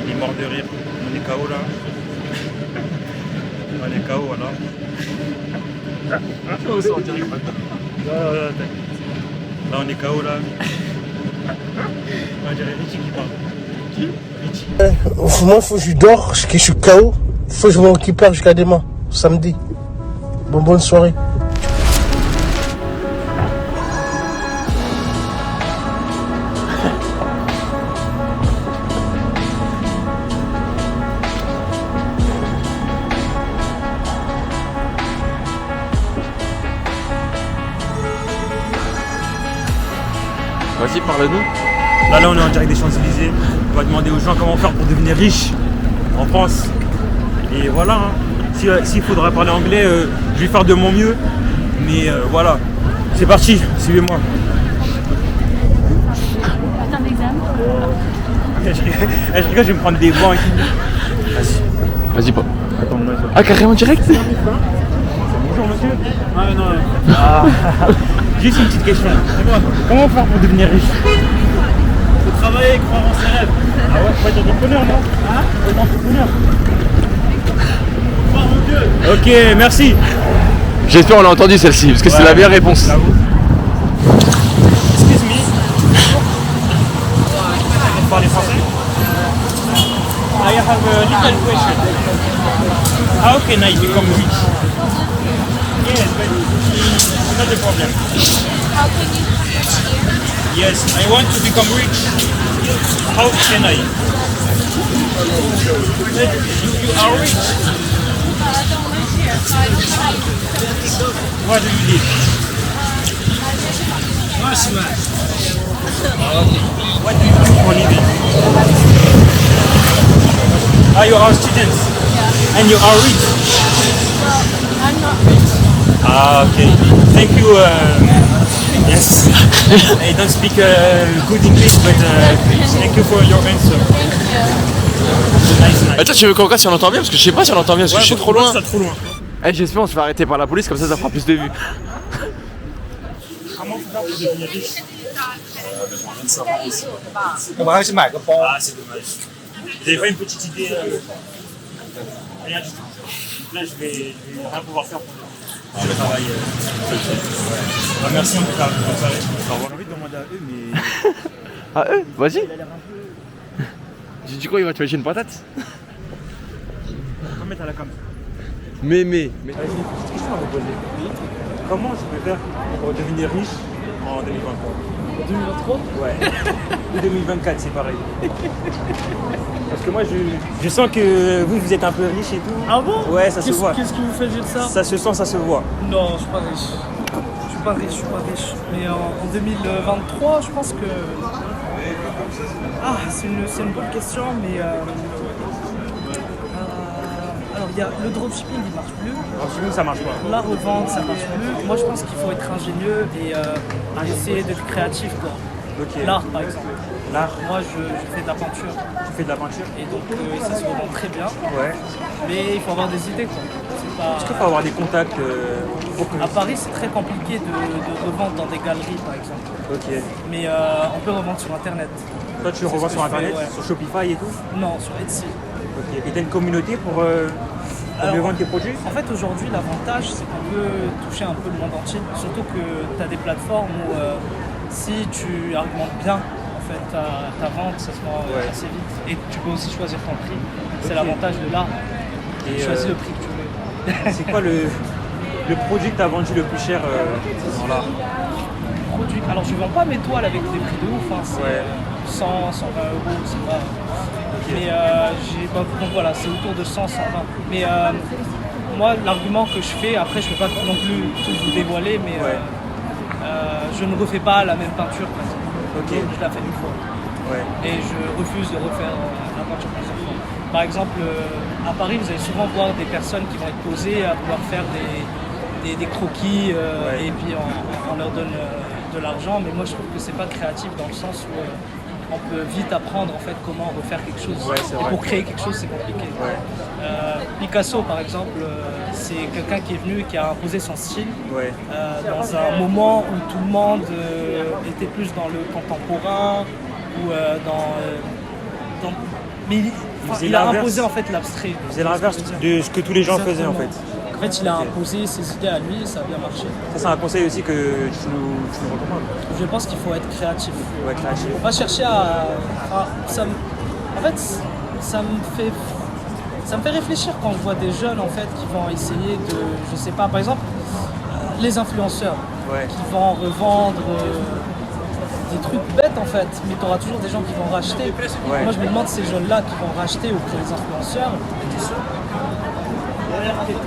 Il est mort de rire. On est KO là. On est KO voilà. Oh, ça, on dirait que maintenant. Là on est KO là. On dirait Richie qui parle. Qui Richie. Moi, faut que je dors, que je suis KO. Faut que je m'occupe jusqu'à demain, samedi. Bonne soirée. Vas-y, parle-nous. Là on est en direct des Champs-Élysées. On va demander aux gens comment faire pour devenir riche en France. Et voilà. Hein. S'il faudra parler anglais, je vais faire de mon mieux. Mais voilà. C'est parti, suivez-moi. Attends, l'examen. Je rigole, je vais me prendre des bancs et tout. Vas-y. Vas-y, pas. Attends, moi, Ah, carrément direct. bonjour monsieur. Ah non. Juste une petite question. Comment faire pour devenir riche? Faut travailler, croire en ses rêves. Ah ouais, faut être entrepreneur, non? Hein? Faut être entrepreneur. Croire en Dieu. Ok, merci. J'espère qu'on l'a entendu celle-ci, parce que c'est la meilleure réponse. Excuse me. Vous parlez français? I have a little question. How can I become rich? Yes, but not a problem. How can you Yes, I want to become rich. How can I? You are rich. I don't live here, so I don't know. Where do you live? What do you do for living? Ah, you are students. Yeah. And you are rich. Well, I'm not rich. Ah, okay. Thank you. Yes. I don't speak good English, but thank you for your answer. Thank you. Nice, nice. Attends, tu veux qu'on regarde si on entend bien? Parce que je sais pas si on entend bien, parce que je suis trop loin. Ça trop loin. Eh, j'espère qu'on se fait arrêter par la police, comme ça fera plus de vues. Comment faire pour devenir riche? Ah, c'est dommage. Vous n'avez pas une petite idée? Rien du tout. Là, je vais rien pouvoir faire pour le travail. Ah, merci en tout cas. Bonne soirée. J'ai envie de demander à eux, mais. Ah, vas-y. Il a l'air un peu. Tu dis quoi, il va te mettre une patate? On va mettre à la cam. Mais. Vas-y, une petite question à vous poser. Comment je peux faire pour devenir riche en 2023? 2023 Ouais. Ou 2024, c'est pareil. Parce que moi, je sens que vous êtes un peu riche et tout. Ah bon? Ouais, ça se voit. Qu'est-ce qui vous fait dire ça? Ça se sent, ça se voit. Non, je suis pas riche. Je suis pas riche. Mais en 2023, je pense que... Ah, c'est une bonne question, mais... Alors, il y a le dropshipping, il marche plus. Ensuite, ça marche pas. La revente, ça marche plus. Moi, je pense qu'il faut être ingénieux et essayer d'être créatif, quoi. Ok. L'art, par exemple. L'art, Moi, je fais de la peinture. tu fais de la peinture? Et donc, ça se revend très bien. Ouais. Mais il faut avoir des idées, quoi. C'est pas... Est-ce qu'il faut avoir des contacts pour que... À Paris, c'est très compliqué de revendre dans des galeries, par exemple. Ok. Mais on peut revendre sur Internet. Toi, tu revends ce sur que je Internet, fais, ouais. sur Shopify et tout? Non, sur Etsy. Ok. Et t'as une communauté pour mieux vendre tes produits? En fait, aujourd'hui, l'avantage, c'est qu'on peut toucher un peu le monde entier. Surtout que tu as des plateformes où si tu argumentes bien en fait, ta vente, ça se vend assez vite. Et tu peux aussi choisir ton prix. C'est l'avantage de l'art. Et Tu choisis le prix que tu veux. c'est quoi le produit que tu as vendu le plus cher dans l'art? Alors, je vends pas mes toiles avec des prix de ouf. Hein. C'est Ouais. 100, 120 euros, c'est pas... Mais donc voilà, c'est autour de 100, 120. Mais moi, l'argument que je fais, après, je ne peux pas non plus tout vous dévoiler, mais je ne refais pas la même peinture, par exemple. Ok. Je la fais une fois. Ouais. Et je refuse de refaire la peinture plusieurs fois. Par exemple, à Paris, vous allez souvent voir des personnes qui vont être posées à vouloir faire des croquis et puis on leur donne de l'argent. Mais moi, je trouve que c'est pas créatif dans le sens où on peut vite apprendre en fait comment refaire quelque chose. Ouais, c'est et vrai. pour créer quelque chose, c'est compliqué. Ouais. Picasso, par exemple, c'est quelqu'un qui est venu et qui a imposé son style Ouais. dans un moment où tout le monde était plus dans le contemporain ou dans Mais faisait il a l'inverse. imposé en fait l'abstrait. C'est l'inverse de ce que tous les gens faisaient en fait. En fait, il a imposé ses idées à lui et ça a bien marché. Ça, c'est un conseil aussi que tu nous recommandes. Je pense qu'il faut être créatif. Ouais, créatif. Pas chercher en fait, ça me fait réfléchir quand je vois des jeunes en fait qui vont essayer de, je sais pas, par exemple, les influenceurs Ouais. qui vont revendre des trucs bêtes en fait, mais tu auras toujours des gens qui vont racheter. Ouais. Moi je me demande ces jeunes-là qui vont racheter auprès des influenceurs.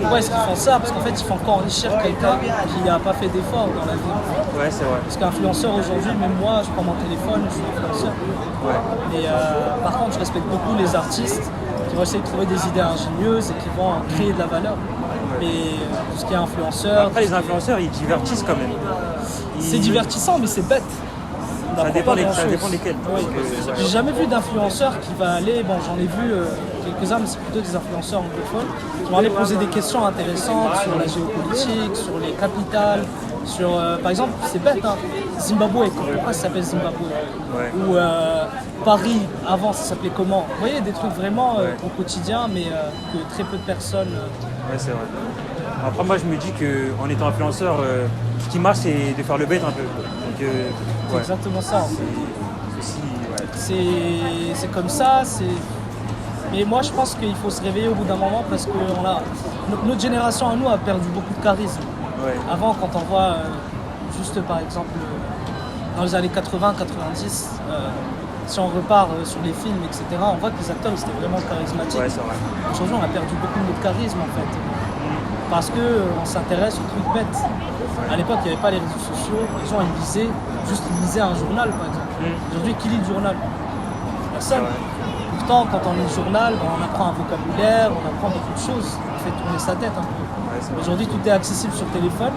Pourquoi est-ce qu'ils font ça? Parce qu'en fait ils font qu'enrichir quelqu'un qui n'a pas fait d'effort dans la vie. Ouais, c'est vrai. Parce qu'influenceur aujourd'hui, même moi, je prends mon téléphone, je suis influenceur. Ouais. Mais par contre, je respecte beaucoup les artistes qui vont essayer de trouver des idées ingénieuses et qui vont créer de la valeur. Mais tout ce qui est influenceur, Après, les influenceurs, ils divertissent quand même. c'est divertissant, mais c'est bête. On Ça n'apprend dépend, pas grand-chose. ça dépend desquels. Oui. Parce que, J'ai jamais vu d'influenceur qui va aller, bon j'en ai vu quelques-uns, mais c'est plutôt des influenceurs anglophones, qui vont aller poser des questions intéressantes sur la géopolitique, sur les capitales, sur, par exemple, c'est bête, hein, Zimbabwe, pourquoi ça s'appelle Zimbabwe? Ouais. Ou Paris, avant ça s'appelait comment? Vous voyez, des trucs vraiment au quotidien, mais que très peu de personnes... Ouais, c'est vrai. Après, moi, je me dis qu'en étant influenceur, ce qui marche, c'est de faire le bête un peu. Donc, C'est ouais. exactement ça. C'est aussi, ouais. C'est comme ça, mais moi je pense qu'il faut se réveiller au bout d'un moment parce que notre génération à nous a perdu beaucoup de charisme. Ouais. Avant, quand on voit juste par exemple dans les années 80-90, si on repart sur les films, etc., on voit que les acteurs ils étaient vraiment charismatiques. Ouais, c'est vrai. Aujourd'hui, on a perdu beaucoup de notre charisme en fait. Parce qu'on s'intéresse aux trucs bêtes. À l'époque, il n'y avait pas les réseaux sociaux, les gens ils lisaient, juste ils lisaient un journal par exemple. Aujourd'hui, qui lit le journal? Personne. Pourtant, quand on lit le journal, ben, on apprend un vocabulaire, on apprend beaucoup de choses, on fait tourner sa tête un peu. Ouais, c'est vrai. Aujourd'hui, tout est accessible sur téléphone.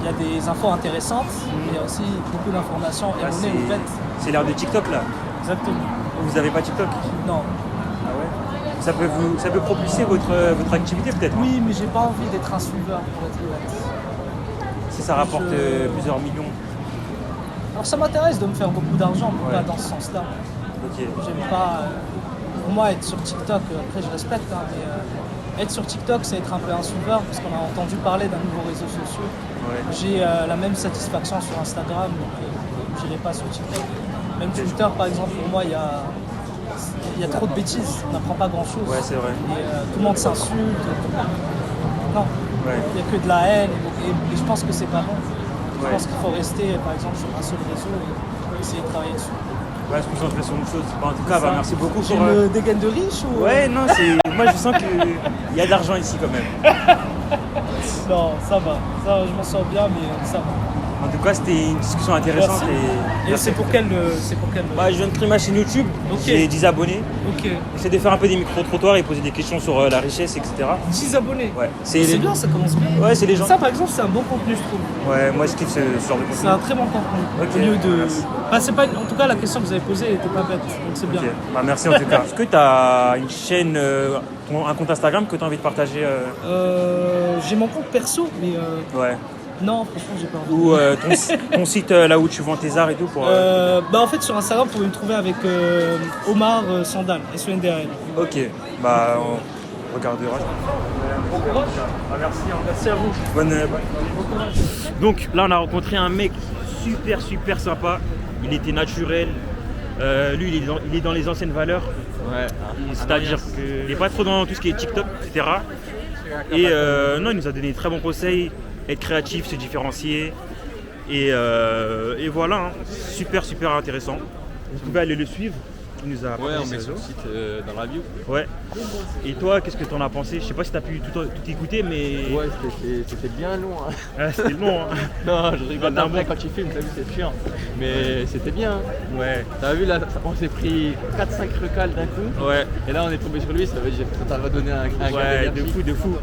Il y a des infos intéressantes, mais il y a aussi beaucoup d'informations Là, erronées ou bêtes. c'est l'ère de TikTok là. Exactement. Vous n'avez pas TikTok? Non. Ah ouais. Ça peut propulser votre activité peut-être? Oui, mais j'ai pas envie d'être un suiveur pour être honnête. Si ça rapporte plusieurs millions. Alors ça m'intéresse de me faire beaucoup d'argent, mais Ouais. pas dans ce sens-là. Ok. J'aime pas. Pour moi, être sur TikTok, après je respecte, hein, mais être sur TikTok, c'est être un peu un suiveur parce qu'on a entendu parler d'un nouveau réseau social. Ouais. J'ai la même satisfaction sur Instagram, donc j'irai pas sur TikTok. Même Twitter, par exemple, pour moi, il y a trop de bêtises, on n'apprend pas grand-chose. Ouais, c'est vrai. Et tout le monde s'insulte. Non, Ouais. il n'y a que de la haine et je pense que c'est pas bon. Je Ouais. pense qu'il faut rester, par exemple, sur un seul réseau et essayer de travailler dessus. Ouais, se concentrer sur une chose. Bon, en tout cas, bah, merci beaucoup J'ai pour. le dégaine de riche ou... Ouais, non, c'est. Moi, je sens qu'il y a de l'argent ici quand même. Non, ça va. Ça, je m'en sors bien, mais ça va. En tout cas, c'était une discussion intéressante. Merci. Et Et c'est pour quelle... Bah, je viens de créer ma chaîne YouTube. Ok. J'ai 10 abonnés. Ok. J'essaie de faire un peu des micro-trottoirs et poser des questions sur la richesse, etc. 10 abonnés. Ouais. C'est bien, ça commence bien. Ouais, c'est les gens. Ça, par exemple, c'est un bon contenu, je trouve. Ouais, moi, je kiffe ce genre de contenu. C'est un très bon contenu. Ok. Au lieu de... Merci. Bah, c'est pas... En tout cas, la question que vous avez posée, elle était pas bête. Donc c'est bien. Ok. Bah, merci en tout cas. Est-ce que tu as une chaîne, un compte Instagram que tu as envie de partager J'ai mon compte perso, mais... Ouais. Non, franchement, j'ai pas envie. Ou ton site là où tu vends tes arts et tout pour. Bah en fait sur Instagram vous pouvez me trouver avec Omar Sandal, SENDAL. Ok, bah on regardera. Merci. Merci à vous. Bonne. Donc là on a rencontré un mec super sympa. Il était naturel. Lui il est dans les anciennes valeurs. Ouais. C'est-à-dire qu'il n'est pas trop dans tout ce qui est TikTok, etc. Et non, il nous a donné de très bons conseils. Être créatif, se différencier. Et voilà, hein. Super intéressant. Vous pouvez aller le suivre. Il nous a Ouais, partagé on met ses son réseaux. site dans la bio. Ouais. Et toi, qu'est-ce que t'en as pensé? Je sais pas si t'as pu tout écouter, mais. Ouais, c'était bien long. Hein. Ah, c'était long, hein. Non, je rigole. T'as un Après, bon- quand tu filmes, t'as vu, c'est chiant. Mais c'était bien. Hein. Ouais. T'as vu là, on s'est pris 4-5 recals d'un coup. Ouais. Et là, on est tombé sur lui, ça veut dire que ça va donner un gars Ouais, de d'énergie. fou.